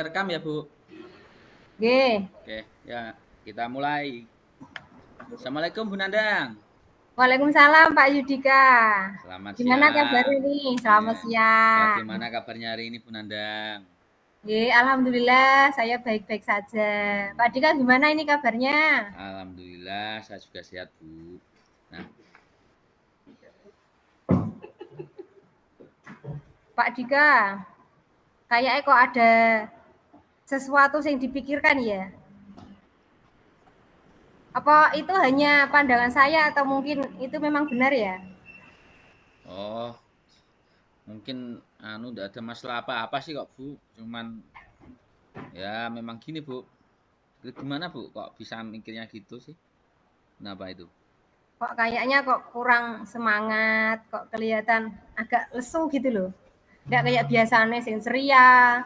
rekam ya, Bu? Oke. Oke, ya kita mulai. Assalamualaikum Bu Nandang. Waalaikumsalam Pak Yudika. Selamat Gimana kabar siang. ini? Selamat Ya. siang. Bagaimana kabarnya hari ini Bu Nandang? Alhamdulillah saya baik-baik saja. Pak Dika gimana ini kabarnya? Alhamdulillah saya juga sehat, Bu. Nah, Pak Dika, kayaknya kok ada sesuatu yang dipikirkan ya? Apa itu hanya pandangan saya atau mungkin itu memang benar ya? oh, mungkin enggak ada masalah apa-apa sih kok, Bu. Cuman ya memang gini, Bu. Gimana, Bu? Kok bisa mikirnya gitu sih? Kenapa itu? Kok kayaknya kok kurang semangat, kok kelihatan agak lesu gitu loh. Nggak kayak biasanya sing ceria,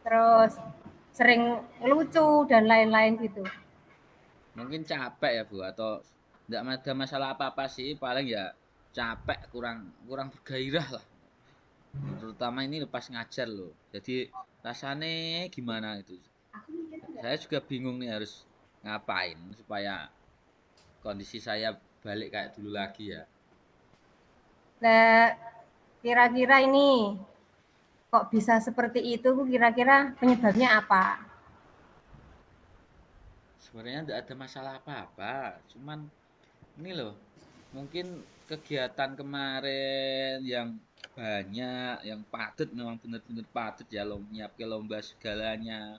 terus sering lucu dan lain-lain gitu. Mungkin capek ya, Bu, atau enggak ada masalah apa-apa sih, paling ya capek, kurang kurang bergairah lah. Terutama ini lepas ngajar loh. Jadi rasanya gimana itu? Saya juga bingung nih harus ngapain supaya kondisi saya balik kayak dulu lagi ya. Nah, kira-kira ini kok bisa seperti itu? Kira-kira penyebabnya apa? Sebenarnya enggak ada masalah apa-apa, cuman ini loh, mungkin kegiatan kemarin yang banyak, yang padat, memang benar-benar padat ya, nyiapke lomba segalanya.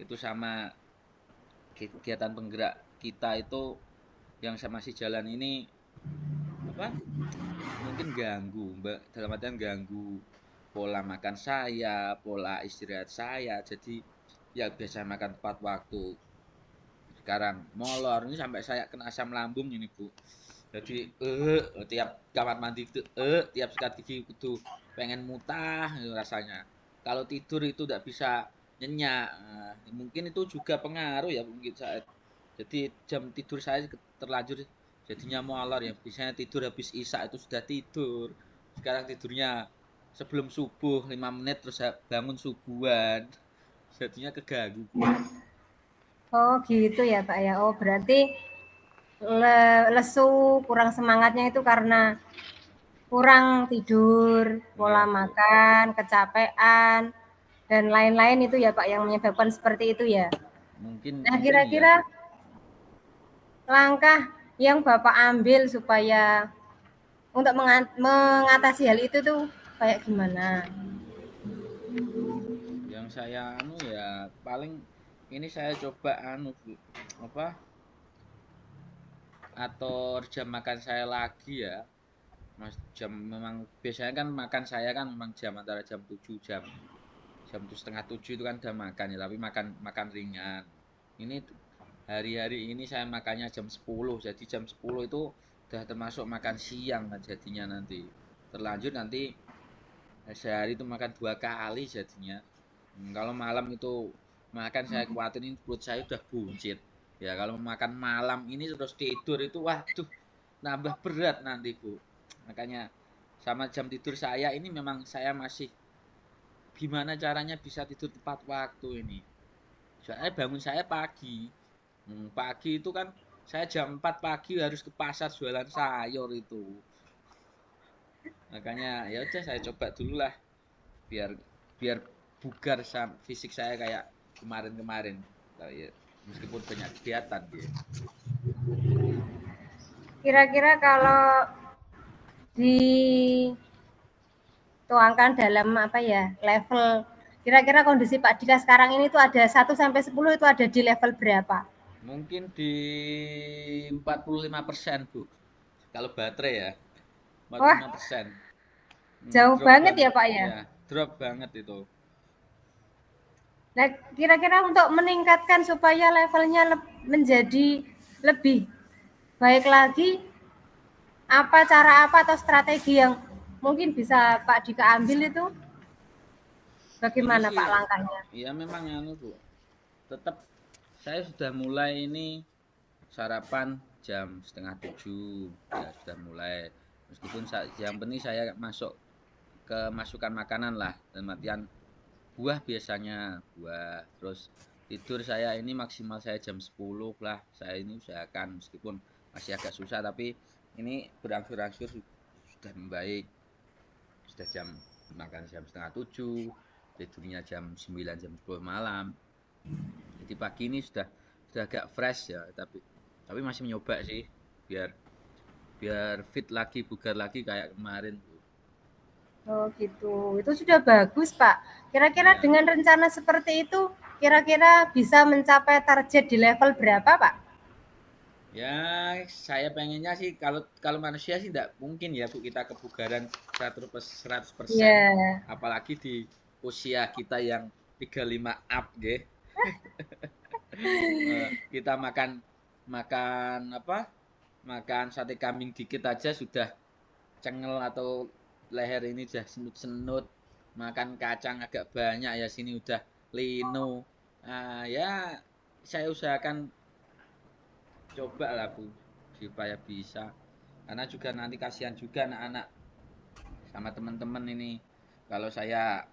Itu sama kegiatan penggerak kita itu yang saya masih jalan ini apa? Mungkin ganggu, Mbak, dalam artian ganggu pola makan saya, pola istirahat saya. Jadi ya biasa makan tepat waktu. Sekarang molor ini sampai saya kena asam lambung ini, Bu. Jadi tiap kamar mandi itu tiap sikat gigi itu pengen mutah gitu rasanya. Kalau tidur itu tidak bisa nyenyak. Nah, mungkin itu juga pengaruh ya mungkin saya. Jadi jam tidur saya terlanjur jadinya molor ya. Biasanya tidur habis isya itu sudah tidur. Sekarang tidurnya sebelum subuh 5 menit terus bangun subuhan. Jadinya keganggu, Bu. Oh gitu ya Pak ya. Oh berarti lesu, kurang semangatnya itu karena kurang tidur, pola Iya, Bu. makan, kecapean, dan lain-lain itu ya Pak yang menyebabkan seperti itu ya. Mungkin Nah mungkin iya. kira-kira langkah yang Bapak ambil supaya untuk mengatasi hal itu tuh kayak gimana? Yang saya ya paling ini saya coba Bu, apa atur jam makan saya lagi ya. Mas jam memang biasanya kan makan saya kan memang jam antara jam 7 jam tujuh setengah 7 itu kan udah makan ya, tapi makan makan ringan. Ini hari-hari ini saya makannya jam 10, jadi jam 10 itu udah termasuk makan siang kan jadinya nanti. Terlanjut nanti sehari itu makan 2 kali jadinya. Kalau malam itu makan saya kuatin perut saya udah buncit. Ya kalau makan malam ini terus tidur itu waduh nambah berat nanti, Bu. Makanya sama jam tidur saya ini memang saya masih gimana caranya bisa tidur tepat waktu ini. Soalnya bangun saya pagi. Pagi itu kan saya jam 4 pagi harus ke pasar jualan sayur itu. Makanya ya udah saya coba dulu lah biar biar bugar fisik saya kayak kemarin-kemarin. Ya, meskipun banyak kegiatan dia. Kira-kira kalau dituangkan dalam apa ya level kira-kira kondisi Pak Dika sekarang ini tuh ada 1 sampai 10 itu ada di level berapa? Mungkin di 45%, Bu. Kalau baterai ya, Wah 45%. jauh Drop banget banget. ya Pak ya. Ya, drop banget itu. Nah kira-kira untuk meningkatkan supaya levelnya menjadi lebih baik lagi apa cara apa atau strategi yang mungkin bisa Pak Dika ambil itu Ini bagaimana sih Pak langkahnya? ya memang Bu. Tetap saya sudah mulai ini sarapan jam setengah 7 ya sudah mulai. Meskipun yang penting saya masuk ke masukan makanan lah dan matian buah biasanya, buah. Terus tidur saya ini maksimal saya jam 10 lah. Saya ini usahakan meskipun masih agak susah tapi ini berangsur-angsur sudah membaik. Sudah makan jam setengah 7, tidurnya jam 9 jam 10 malam. Jadi pagi ini sudah agak fresh ya, tapi masih mencoba sih biar biar fit lagi, bugar lagi kayak kemarin. Oh gitu, itu sudah bagus Pak. Kira-kira Iya. dengan rencana seperti itu, kira-kira bisa mencapai target di level berapa Pak? Ya, saya pengennya sih kalau kalau manusia sih tidak mungkin ya Bu kita kebugaran 100%. Iya, Apalagi di usia kita yang 35 up nggih. Kita makan makan apa? Makan sate kambing dikit aja sudah cengel atau leher ini sudah senut-senut. Makan kacang agak banyak ya sini udah lino. Nah, ya saya usahakan coba lah Bu supaya bisa karena juga nanti kasihan juga anak-anak sama teman-teman ini kalau saya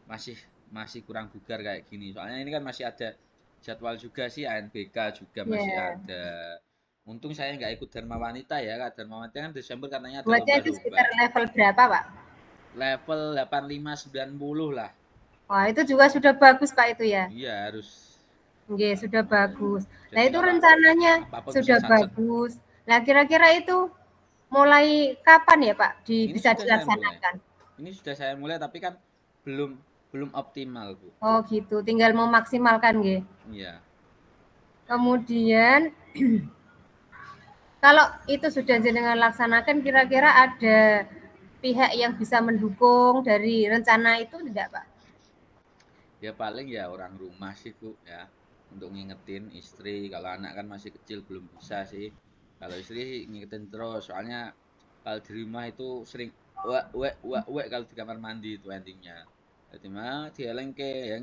masih masih kurang bugar kayak gini soalnya ini kan masih ada jadwal juga sih ANBK juga masih iya. ada untung saya nggak ikut Dharma Wanita ya Kak. Dharma Wanita kan Desember katanya ada Buatnya di lomba-lomba sekitar level berapa Pak? level 85-90 lah. Wah itu juga sudah bagus Pak itu ya. Iya harus. Nggih, sudah bagus. Nah Jadi itu kalau rencananya apapun bisa sudah satset. bagus. Nah kira-kira itu mulai kapan ya Pak Ini bisa sudah saya mulai. dilaksanakan? Ini sudah saya mulai tapi kan belum belum optimal Bu. Oh gitu, tinggal memaksimalkan nggih. Iya. Kemudian kalau itu sudah jenengan laksanakan, kira-kira ada pihak yang bisa mendukung dari rencana itu tidak, Pak? Ya paling ya orang rumah sih Bu ya. Untuk ngingetin istri, kalau anak kan masih kecil belum bisa sih. Kalau istri ngingetin terus, soalnya kalau di rumah itu sering wak wek wak wek kalau di kamar mandi itu endingnya. Jadi mah dielengke, ya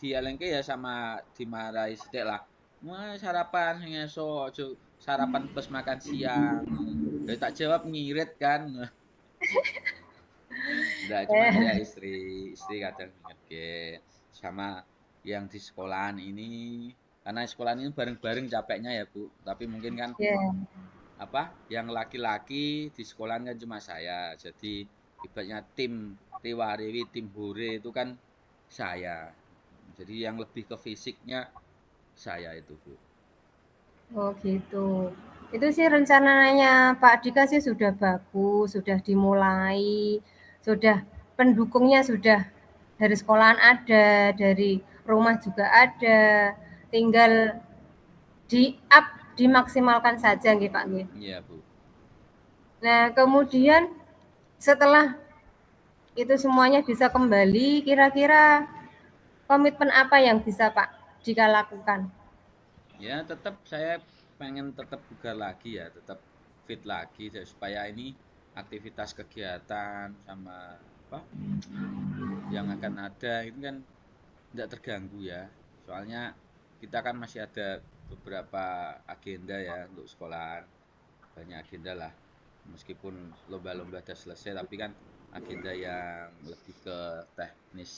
dielengke ya sama dimarahi sedek lah. Wah sarapan esok sarapan plus makan siang. Ya tak jawab ngirit kan. Enggak, cuman ya Eh, istri kadang inget sama yang di sekolahan ini karena sekolahan ini bareng-bareng capeknya ya Bu. Tapi mungkin kan ya. apa yang laki-laki di sekolahan kan cuma saya. Jadi ibaratnya tim Riwarewi, tim Hore itu kan saya. Jadi yang lebih ke fisiknya saya itu Bu. Oh gitu. Itu sih rencananya Pak Dika sih sudah bagus, sudah dimulai, sudah pendukungnya sudah dari sekolahan ada, dari rumah juga ada, tinggal di up dimaksimalkan saja nggih Pak nggih. Iya Bu. Nah, kemudian setelah itu semuanya bisa kembali, kira-kira komitmen apa yang bisa Pak Dika lakukan? Ya tetap saya pengen tetap bugar lagi ya, tetap fit lagi supaya ini aktivitas kegiatan sama apa yang akan ada itu kan tidak terganggu ya. Soalnya kita kan masih ada beberapa agenda ya untuk sekolah, banyak agenda lah. Meskipun lomba-lomba sudah selesai, tapi kan agenda yang lebih ke teknis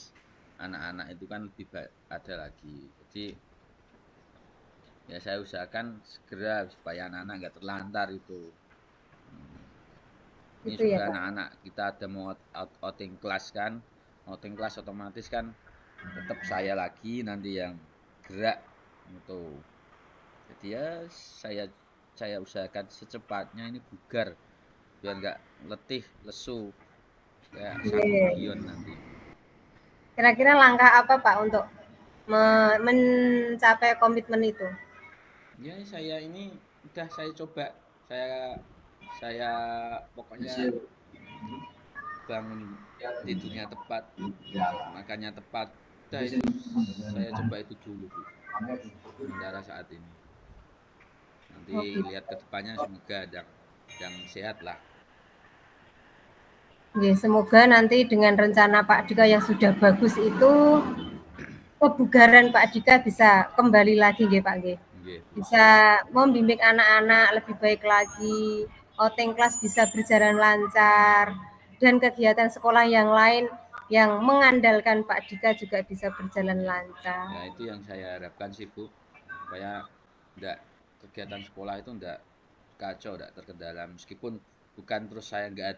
anak-anak itu kan lebih ada lagi. Jadi ya saya usahakan segera supaya anak-anak nggak terlantar itu. Ini Gitu ya juga Pak. anak-anak kita ada mau outing kelas kan, outing kelas otomatis kan tetap saya lagi nanti yang gerak itu. Jadi ya saya saya usahakan secepatnya ini bugar biar nggak letih lesu kayak Samu Iya. Gion nanti. Kira-kira langkah apa Pak untuk mencapai komitmen itu? Ya saya ini udah saya coba saya saya pokoknya bangun tidurnya tepat makannya tepat udah itu saya coba itu dulu Bu sementara saat ini nanti Oh, gitu. lihat ke depannya semoga yang sehat lah. Oke, semoga nanti dengan rencana Pak Dika yang sudah bagus itu kebugaran Pak Dika bisa kembali lagi nggih Pak nggih. Nggih, Bu. Bisa membimbing anak-anak lebih baik lagi, outing kelas bisa berjalan lancar, dan kegiatan sekolah yang lain yang mengandalkan Pak Dika juga bisa berjalan lancar. Ya itu yang saya harapkan sih Bu, supaya enggak kegiatan sekolah itu enggak kacau, enggak terkendala. Meskipun bukan terus saya enggak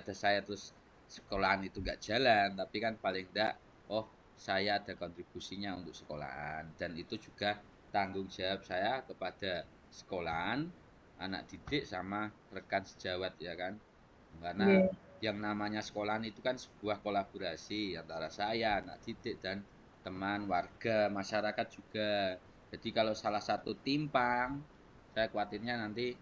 ada saya terus sekolahan itu enggak jalan, tapi kan paling enggak oh saya ada kontribusinya untuk sekolahan dan itu juga tanggung jawab saya kepada sekolahan, anak didik sama rekan sejawat ya kan. Karena Nggih. yang namanya sekolahan itu kan sebuah kolaborasi antara saya, anak didik dan teman, warga, masyarakat juga. Jadi kalau salah satu timpang, saya khawatirnya nanti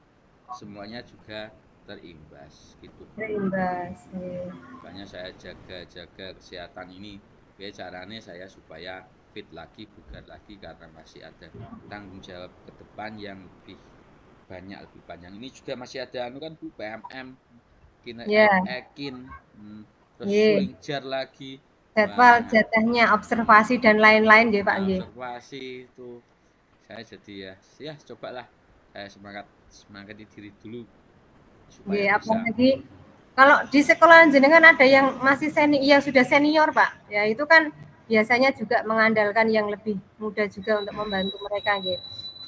semuanya juga terimbas gitu Bu. Berimbas. Nggih. Makanya saya jaga-jaga kesehatan ini. Oke, caranya saya supaya fit lagi, bugar lagi karena masih ada tanggung jawab ke depan yang lebih banyak, lebih panjang. Ini juga masih ada anu kan Bu, PMM, Ya, Ekin, terus nggih. swing jar lagi. Jadwal Wah, jatahnya observasi dan lain-lain nggih Pak nggih. observasi itu saya jadi ya cobalah saya semangati diri dulu supaya Nggih, bisa. apalagi kalau di sekolah jenengan ada yang masih yang sudah senior, Pak. Ya itu kan biasanya juga mengandalkan yang lebih muda juga untuk membantu mereka, nggih.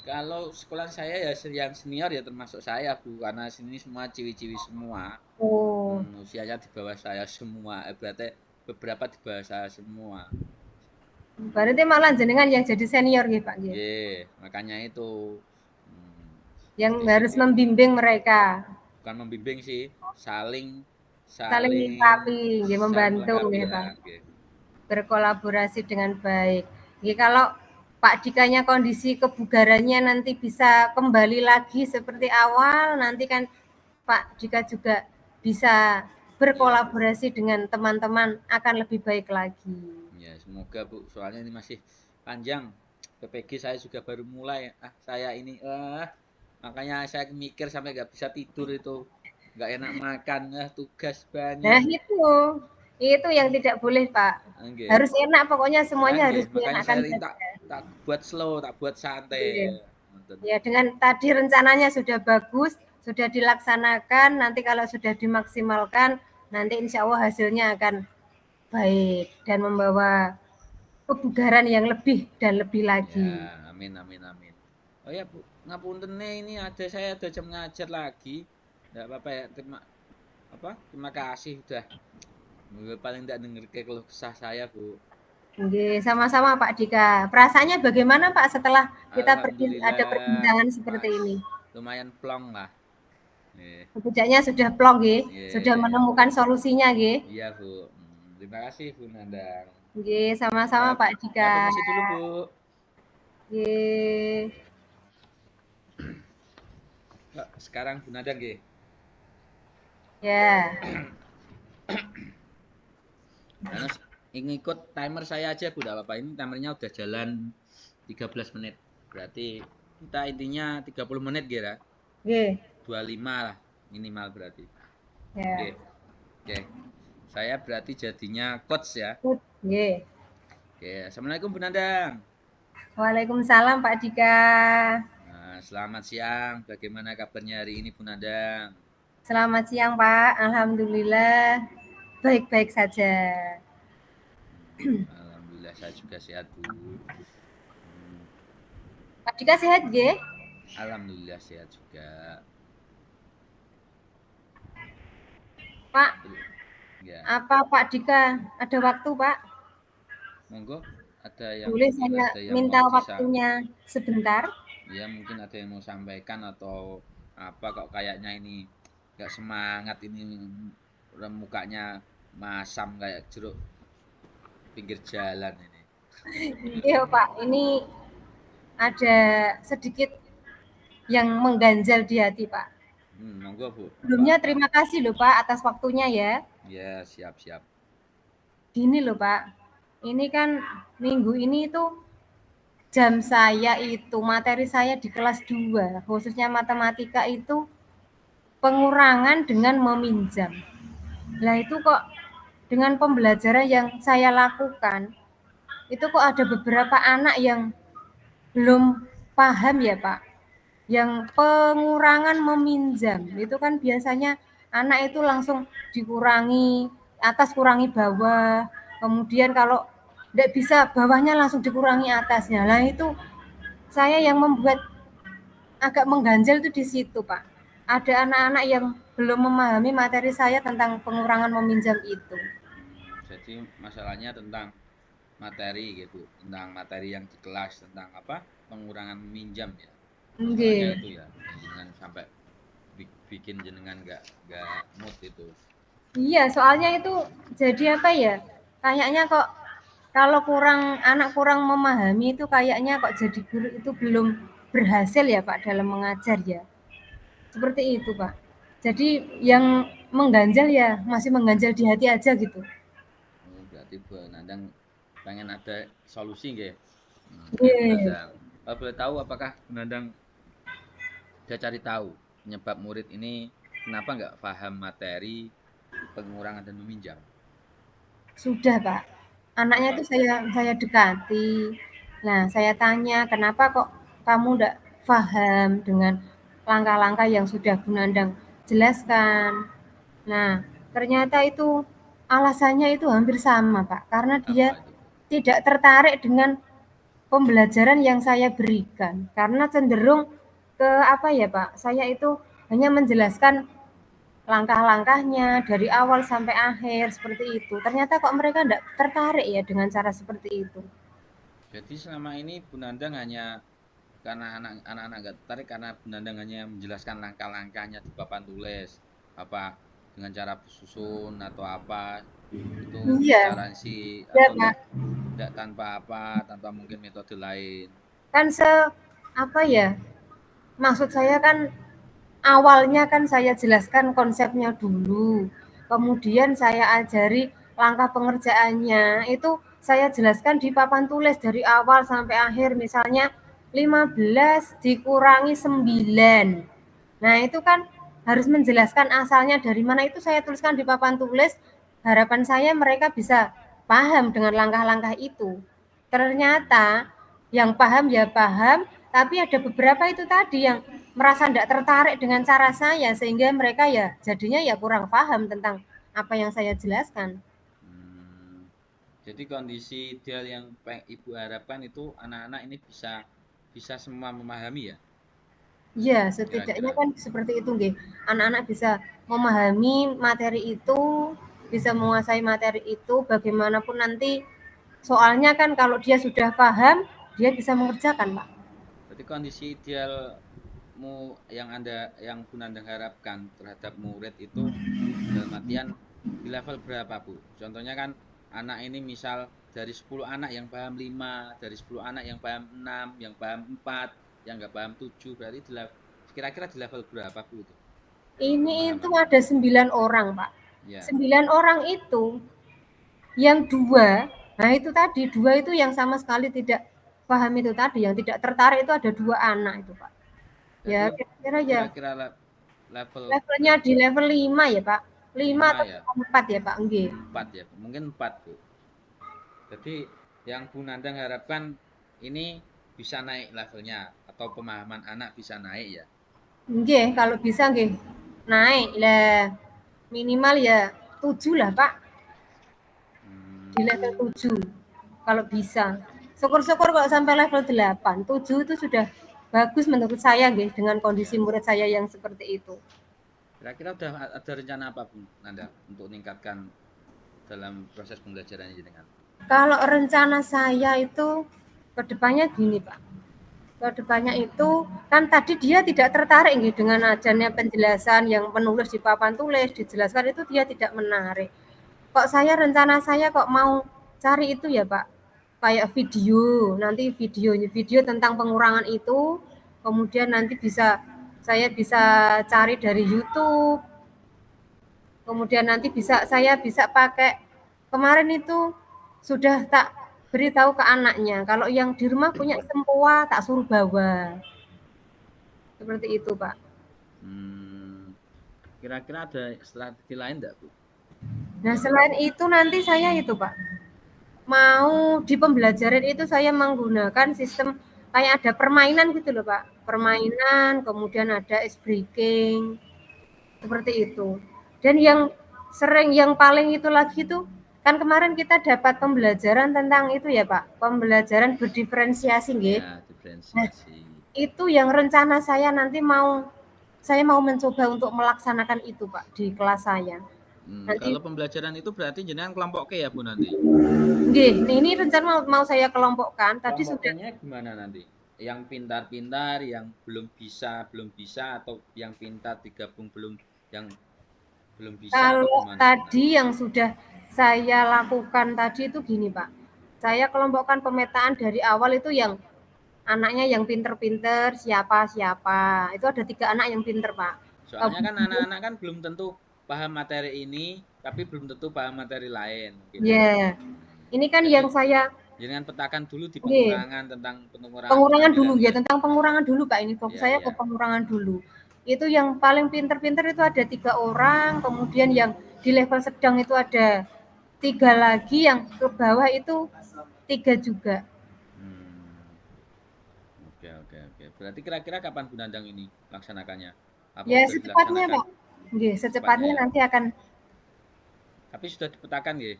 Kalau sekolah saya ya yang senior ya termasuk saya Bu, karena sini semua ciwi-ciwi semua. Oh, Usianya di bawah saya semua, berarti beberapa di bawah saya semua. berarti malah jenengan yang jadi senior nggih, Pak nggih. Makanya itu hmm, Yang harus disiplin. membimbing mereka, Bukan membimbing sih, saling saling saling melengkapi, nggih, saling membantu melengkapi nggih, ya, Pak. nggih. Berkolaborasi dengan baik. Nggih, kalau Pak Dikanya kondisi kebugarannya nanti bisa kembali lagi seperti awal, nanti kan Pak Dika juga bisa Iya, berkolaborasi dengan teman-teman akan lebih baik lagi. ya semoga Bu, soalnya ini masih panjang. PPG saya juga baru mulai. Saya ini makanya saya mikir sampai nggak bisa tidur itu. Nggak enak makan, tugas Nah banyak. itu yang tidak boleh Pak. Nggih. Harus enak, pokoknya Ah, semuanya nggih, harus makanya saya dienakkan tak saja. tak buat slow, tak buat santai. Iya. Ngoten. Ya dengan tadi rencananya sudah bagus, sudah dilaksanakan, nanti kalau sudah dimaksimalkan, nanti insya Allah hasilnya akan baik dan membawa kebugaran yang lebih dan lebih lagi. Ya, amin amin amin. Oh ya Bu, ngapunten nih ini saya ada jam ngajar lagi. Enggak apa-apa ya, Terima kasih udah paling enggak denger keluh kesah saya, Bu. Oke, sama-sama Pak Dika. Perasaannya bagaimana Pak setelah kita ada Alhamdulillah, perbincangan seperti Mas. ini? Lumayan plong lah. Nih, Setidaknya sudah plong, nggih, sudah iya, menemukan solusinya, nggih. iya, Bu. Terima kasih, Bu Nandang. Nggih, Ya, sama-sama Pak ya Dika. permisi dulu, Bu. Nggih. Sekarang Bu Nandang, nggih. Ya. Anu, ngikut timer saya aja Bu, enggak apa-apa. Ini timernya udah jalan 13 menit. Berarti kita intinya 30 menit kira. Nggih. 25 lah minimal berarti. Oke. Ya. Oke. Saya berarti jadinya coach ya. Nggih. Oke, Assalamualaikum Bu Nandang. Waalaikumsalam Pak Dika. Selamat siang. Bagaimana kabarnya hari ini Bu Nandang? Selamat siang Pak. Alhamdulillah baik-baik saja. Alhamdulillah saya juga sehat Bu. Pak Dika sehat nggih? Alhamdulillah sehat juga. Pak, Ya, apa Pak Dika ada waktu Pak? monggo. Ada yang Boleh mungkin saya ada yang minta mau waktunya sebentar? ya mungkin ada yang mau sampaikan atau apa kok kayaknya ini nggak semangat ini mukanya masam kayak jeruk pinggir jalan ini. Iya Pak, ini ada sedikit yang mengganjal di hati Pak. Monggo Bu, apa? Sebelumnya terima kasih loh Pak atas waktunya ya. Ya, siap-siap. Gini loh Pak, ini kan minggu ini tuh jam saya itu, materi saya di kelas 2, khususnya matematika itu pengurangan dengan meminjam. Nah itu kok dengan pembelajaran yang saya lakukan, itu kok ada beberapa anak yang belum paham ya Pak. Yang pengurangan meminjam, itu kan biasanya anak itu langsung dikurangi atas kurangi bawah, kemudian kalau tidak bisa bawahnya langsung dikurangi atasnya. Nah itu saya yang membuat agak mengganjal itu di situ, Pak. Ada anak-anak yang belum memahami materi saya tentang pengurangan meminjam itu. Jadi masalahnya tentang materi gitu, tentang materi yang di kelas, tentang apa? Pengurangan meminjam ya. Masalahnya Nggih. itu ya, yang jenengan sampai bikin jenengan nggak mood itu. Iya, soalnya itu jadi apa ya? Kayaknya kok kalau anak kurang memahami itu kayaknya kok jadi guru itu belum berhasil ya Pak dalam mengajar ya. Seperti itu Pak. Jadi yang mengganjal ya masih mengganjal di hati aja gitu. Oh, berarti Bu Nandang pengen ada solusi nggih? Biar Bu Iya. Nandang. Kalau boleh tahu apakah Bu Nandang udah cari tahu penyebab murid ini kenapa nggak paham materi pengurangan dan meminjam? Sudah Pak. Anaknya Apa? itu saya dekati. Nah, saya tanya, "Kenapa kok kamu ndak paham dengan langkah-langkah yang sudah Bu Nandang jelaskan?" Nah, ternyata itu alasannya itu hampir sama, Pak, karena dia Apa itu? tidak tertarik dengan pembelajaran yang saya berikan. Karena cenderung ke apa ya, Pak, saya itu hanya menjelaskan langkah-langkahnya dari awal sampai akhir seperti itu. Ternyata kok mereka tidak tertarik ya dengan cara seperti itu. Jadi selama ini Bu Nandang hanya karena anak-anak nggak tertarik karena Bu Nandang hanya menjelaskan langkah-langkahnya di papan tulis, apa dengan cara susun atau apa itu Iya, secara sih iya, atau Pak. enggak tanpa apa tanpa mungkin metode lain. Kan apa ya? Maksud saya kan awalnya kan saya jelaskan konsepnya dulu, kemudian saya ajari langkah pengerjaannya, itu saya jelaskan di papan tulis dari awal sampai akhir, misalnya 15 dikurangi 9. Nah, itu kan harus menjelaskan asalnya dari mana itu saya tuliskan di papan tulis, harapan saya mereka bisa paham dengan langkah-langkah itu. Ternyata yang paham ya paham, tapi ada beberapa itu tadi yang merasa tidak tertarik dengan cara saya sehingga mereka ya jadinya ya kurang paham tentang apa yang saya jelaskan. Hmm, jadi kondisi ideal yang Ibu harapkan itu anak-anak ini bisa bisa semua memahami ya, Iya, setidaknya kira-kira. kan seperti itu nggih. Anak-anak bisa memahami materi itu, bisa menguasai materi itu, bagaimanapun nanti soalnya kan kalau dia sudah paham, dia bisa mengerjakan, Pak. Berarti kondisi idealmu yang yang Bu Nandang harapkan terhadap murid itu dalam artian di level berapa Bu? Contohnya kan anak ini misal dari 10 anak yang paham 5, dari 10 anak yang paham 6, yang paham 4, yang nggak paham 7, berarti kira-kira di level berapa Bu itu Ini itu pemahamannya? ada 9 orang, Pak. Ya, 9 orang itu yang 2, nah itu tadi, 2 itu yang sama sekali tidak paham itu tadi, yang tidak tertarik itu ada 2 anak itu, Pak. berarti Ya kira-kira ya kira-kira level levelnya berapa? di level 5 ya, Pak. 5 5 atau ya, 4 ya, Pak, nggih. 4 ya, mungkin 4 Bu. Jadi yang Bu Nandang harapkan ini bisa naik levelnya atau pemahaman anak bisa naik ya. Nggih, kalau bisa nggih naik lah, minimal ya 7 lah, Pak, di Hmm, level 7 kalau bisa. Syukur-syukur kalau sampai level 8, 7 itu sudah bagus menurut saya nggih dengan kondisi ya. murid saya yang seperti itu. Kira-kira udah ada rencana apa Bu Nandang untuk meningkatkan dalam proses pembelajaran ini dengan? Kalau rencana saya itu ke depannya gini, Pak. Ke depannya itu kan tadi dia tidak tertarik nggih dengan adanya penjelasan yang menulis di papan tulis, dijelaskan itu dia tidak menarik. Kok rencana saya kok mau cari itu ya, Pak, kayak video, nanti video tentang pengurangan itu, kemudian nanti saya bisa cari dari YouTube, kemudian nanti saya bisa pakai kemarin itu sudah tak beritahu ke anaknya, kalau yang di rumah punya sempoa tak suruh bawa. Seperti itu, Pak. Hmm, kira-kira ada strategi lain enggak Bu? Nah, Yang selain itu nanti saya itu, Pak, mau di pembelajaran itu saya menggunakan sistem kayak ada permainan gitu loh, Pak. Permainan, kemudian ada ice breaking, seperti itu. Dan yang ya, sering yang paling itu lagi tuh, kan kemarin kita dapat pembelajaran tentang itu ya Pak, pembelajaran berdiferensiasi nggih. Ya, Nah, diferensiasi. itu yang rencana saya nanti saya mau mencoba untuk melaksanakan itu Pak, di kelas saya. Kalau Nanti pembelajaran itu berarti jenengan kelompok ke ya Bu nanti? nggih, ini rencana mau saya kelompokkan, tadi sudah Kelompoknya gimana nanti? Yang pintar-pintar, yang belum bisa, atau yang pintar digabung yang belum bisa atau kalau gimana Bu nanti? tadi yang sudah saya lakukan tadi itu gini Pak, saya kelompokkan pemetaan dari awal itu yang anaknya yang pinter-pinter, siapa-siapa, itu ada 3 anak yang pinter Pak. Soalnya kan anak-anak kan belum tentu paham materi ini, tapi belum tentu paham materi lain mungkin ya. Ya, ini kan Jadi yang saya jangan petakan dulu di nggih, pengurangan tentang pengurangan pengurangan dulu ya, penampilan-nilai. tentang pengurangan dulu Pak, ini fokus Iya, saya ke iya. pengurangan dulu. Itu yang paling pinter-pinter itu ada 3 orang, kemudian yang di level sedang itu ada 3 lagi, yang ke bawah itu 3 juga. Hmm, oke, oke, oke. Berarti kira-kira kapan Bu Nandang ini laksanakannya? Apa Ya udah secepatnya dilaksanakan Pak. Nggih, cepatnya secepatnya ya? nanti akan Tapi sudah dipetakan ya?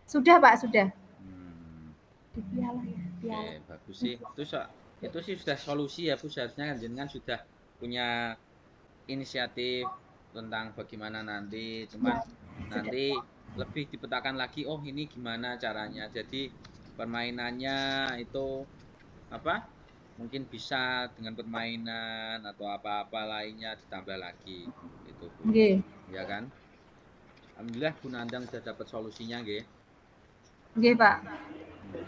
sudah Pak, sudah. Hmm, Di piala ya, oke, piala. bagus sih. Itu sih sudah solusi ya Bu. Seharusnya kan jenengan sudah punya inisiatif tentang bagaimana nanti. Cuman Ya, sudah. nanti lebih dipetakan lagi. Oh ini gimana caranya? Jadi permainannya itu apa? Mungkin bisa dengan permainan atau apa-apa lainnya ditambah lagi. Itu Bu. Nggih. Ya kan? Alhamdulillah Bu Nandang sudah dapat solusinya, nggih. Nggih, Pak.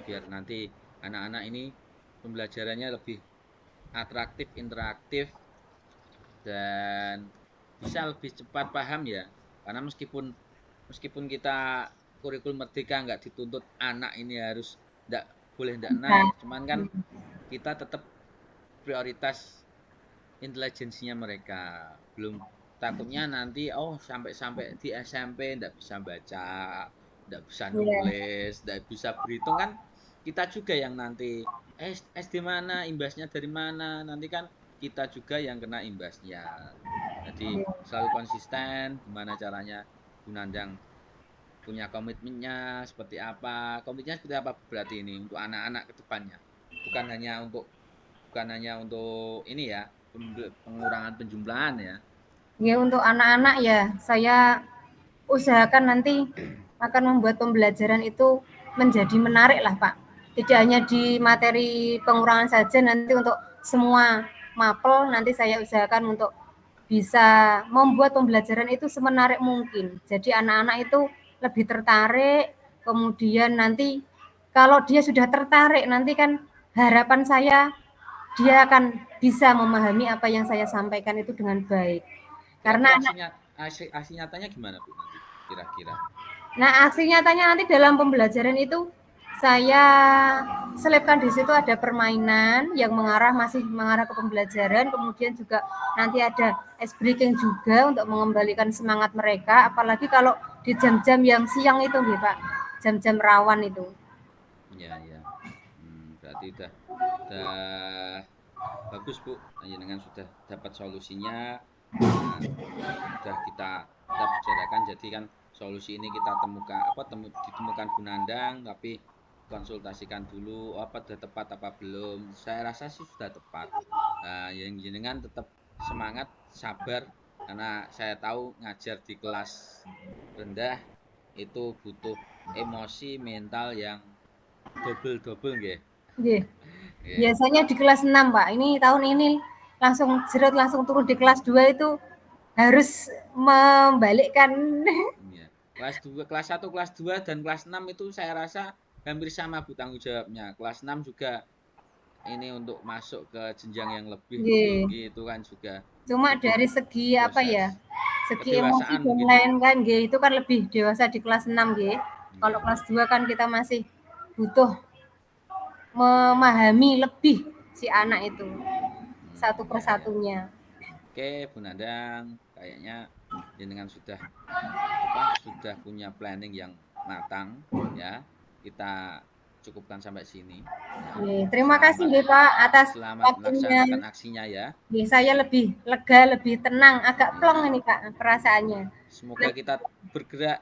Biar nanti anak-anak ini pembelajarannya lebih atraktif, interaktif, dan bisa lebih cepat paham ya. Karena meskipun meskipun kita kurikulum merdeka nggak dituntut anak ini harus nggak boleh nggak Bisa. naik, cuman kan Hmm. kita tetap prioritas intelijensinya mereka. Belum takutnya nanti oh sampai-sampai di SMP nggak bisa baca, nggak bisa Iya. nulis, nggak bisa berhitung kan kita juga yang nanti SD mana, imbasnya dari mana, nanti kan kita juga yang kena imbasnya. Jadi Iya. selalu konsisten gimana caranya Bu Nandang punya komitmennya seperti apa. Komitmennya seperti apa berarti ini untuk anak-anak ke depannya. Bukan hanya untuk ini ya, pengurangan penjumlahan ya. Ya, untuk anak-anak ya, saya usahakan nanti akan membuat pembelajaran itu menjadi menarik lah, Pak. Tidak hanya di materi pengurangan saja, nanti untuk semua mapel nanti saya usahakan untuk bisa membuat pembelajaran itu semenarik mungkin. Jadi anak-anak itu lebih tertarik, kemudian nanti kalau dia sudah tertarik, nanti kan harapan saya dia akan bisa memahami apa yang saya sampaikan itu dengan baik. Karena Kira-kira anak aksi nyatanya gimana Bu nanti? Kira-kira. Nah, aksi nyatanya nanti dalam pembelajaran itu saya selipkan di situ ada permainan yang masih mengarah ke pembelajaran, kemudian juga nanti ada ice breaking juga untuk mengembalikan semangat mereka, apalagi kalau di jam-jam yang siang itu nih Pak, jam-jam rawan itu. Ya, ya. Berarti udah bagus Bu. Dengan sudah dapat solusinya, nah, sudah kita bicarakan. Jadi kan solusi ini kita temukan ditemukan Bu Nandang, tapi konsultasikan dulu apa sudah tepat apa belum. Saya rasa sih sudah tepat. Nah, yang jenengan tetap semangat, sabar, karena saya tahu ngajar di kelas rendah itu butuh emosi mental yang double-double nggih. Nggih. Nggih. Biasanya di kelas 6 Pak. Ini tahun ini langsung turun di kelas 2 itu harus membalikkan. Iya. Kelas 1, kelas 2 dan kelas 6 itu saya rasa hampir sama Bu tanggung jawabnya. Kelas 6 juga ini untuk masuk ke jenjang yang lebih Nggih. tinggi itu kan juga Cuma butuh dari segi apa proses ya, segi emosi kedewasaan dan mungkin ya. lain kan nggih, itu kan lebih dewasa di kelas 6 nggih. Kalau Iya. kelas 2 kan kita masih butuh memahami lebih si anak itu, satu Ya, ya. persatunya. Oke, Bu Nandang, kayaknya jenengan sudah punya planning yang matang ya. Kita cukupkan sampai sini. Terima kasih nggih Pak atas Selamat waktunya. melaksanakan aksinya ya. Saya lebih lega, lebih tenang, agak plong ini Pak perasaannya. Semoga kita bergerak,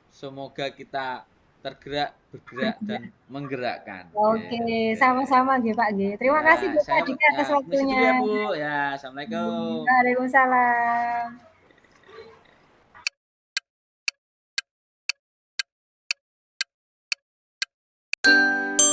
semoga kita tergerak, bergerak dan menggerakkan. Oke, sama-sama nggih Pak nggih. Terima kasih Ya, Bapak saya juga atas permisi dulu waktunya. ya Bu. Ya, assalamualaikum. Waalaikumsalam.